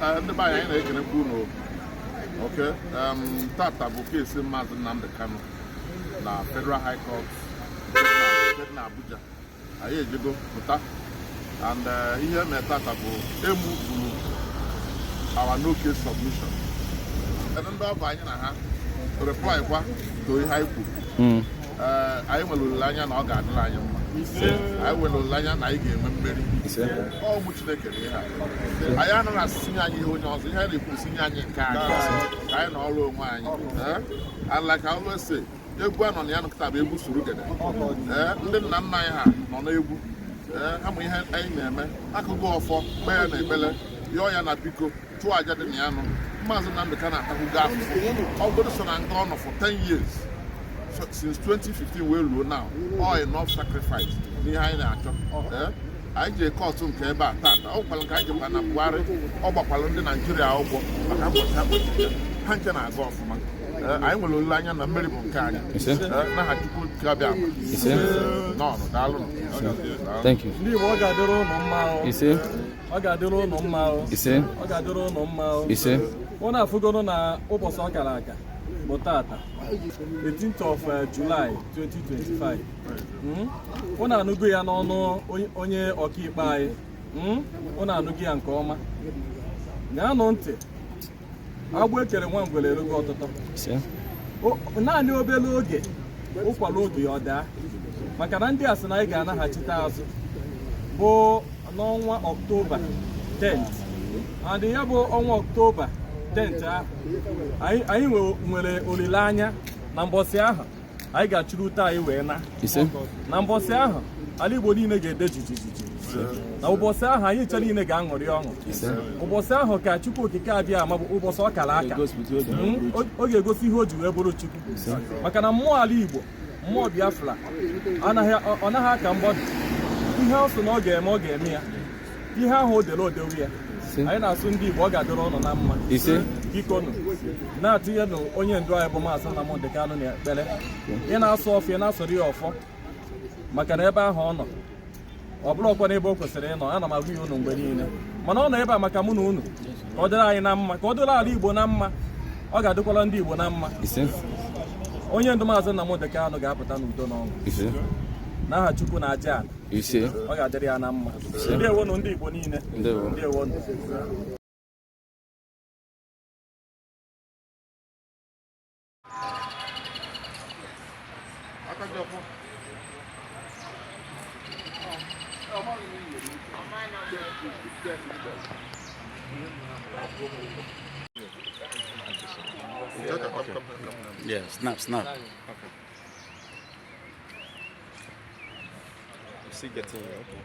ndị be anyị na-ekenekwu unu. Okay, tata bụ kesi Mazi Nnamdi Kanu na Federal High Court na Abuja. Anyị ejego pụta and ihe mere tata bụ emu bụrụ our no case submission. Ndị ọbụ anyị na ha reply kwa to ihe anyị kwuru. Anyị nwere olileanya na ọ ga-adịrị anyị mma. Anyị nwere olileanya na anyị ga-enwe mmeri. Ọ bụ Chineke na ihe a. Anyị anaghị asịnye anyị ihe onye ọzọ, ihe anyị na-ekwu sinye anyị nke anyị ka anyị na ọrụ onwe anyị. And like I always say, egwu a nọ na ya nkịta bụ egwu surugede. Ndị nna nna anyị ha nọ n'egwu. Ha ma ihe anyị na-eme, akụkọ ọfọ kpee ya na ekpele yọọ ya na biko chụọ aja dị na ya nụ. Mazi Nnamdi Kanu atahụgo afụfụ. Ọ bụrụ so na nga ọ nọ for 10 years. Since 2015 we ruo now, all enough sacrifice n'ihe anyị na-achọ. Anyị ji kọtụ nke ebe a tata, ọ gwakwara nke anyị jikwa na Buhari, ọ gbakwara ndị Naijiria ụgwọ maka mbọchị ha kpọchiri ha nke na-aga ọfụma. Anyị nwere olileanya na mmeri bụ nke anyị. N'aha Chukwu ga-abịa ama. N'ọnụ, daalụ. Thank you. Ndị Igbo ọ ga-adịrị ụnụ mma o. Ise. Ọ ga-adịrị ụnụ mma o. Ise. Ọ ga-adịrị ụnụ mma o. Ise. Ụnụ afụgoro na ụbọchị ọ kara aka bụ tata 18th of July 2025. Ụnụ anụgo ya n'ọnụ onye ọkaikpe anyị. Ụnụ anụgo ya nke ọma. Gaa-anụ ntị. Agbụ ekere nwa ngwere erugo ọtụtụ. Naanị obere oge ụkwara oge ọ daa maka na ndị a sị na anyị ga-anaghachite azụ bụ n'ọnwa Ọktoba 10th. And ya bụ ọnwa Ọktoba 10th ahụ anyị nwere olileanya na mbọsị ahụ anyị ga-achụrụ ute anyị wee na mbọsị ahụ ala Igbo niile ga-ede jijiji na ụbọchị ahụ anyị nche niile ga-aṅụrị ọṅụ. Ụbọchị ahụ ka Chukwu okike abịa ama bụ ụbọchị ọ kara aka. Ọ ga-egosi ihe o ji wee bụrụ Chukwu maka na mmụọ ala Igbo, mmụọ Biafra ọ naghị aka mgbọdụ. Ihe ọ sị na ọ ga-eme ya. Ihe ahụ o dere odewe ya. Anyị na-asụ ndị Igbo ọ ga-adịrị ọnụ na mma. Biko nụ na-atụnye nụ onye ndu anyị bụ Mazi Nnamdi Kanu na ekpere. Ị na-asụ ọfọ, ị na-asọrọ ya ọfọ maka na ebe ahụ ọ nọ ọ bụrụ ọkwa n'ebe o kwesịrị ịnọ. Ana m agwa ya unu mgbe niile mana ọ nọ ebe a maka mụ na unu ka ọ dịrị anyị na mma, ka ọ dịrị ala Igbo na mma, ọ ga-adịkwala ndị Igbo na mma. Onye ndu Mazi Nnamdi Kanu ga-apụta n'udo n'ọṅụ n'aha Chukwu na aja ala. Ọ ga-adịrị ya na mma. Ndewonu ndị Igbo niile. Ndewonu. Yeah, snap. Okay. See, getting you. Okay.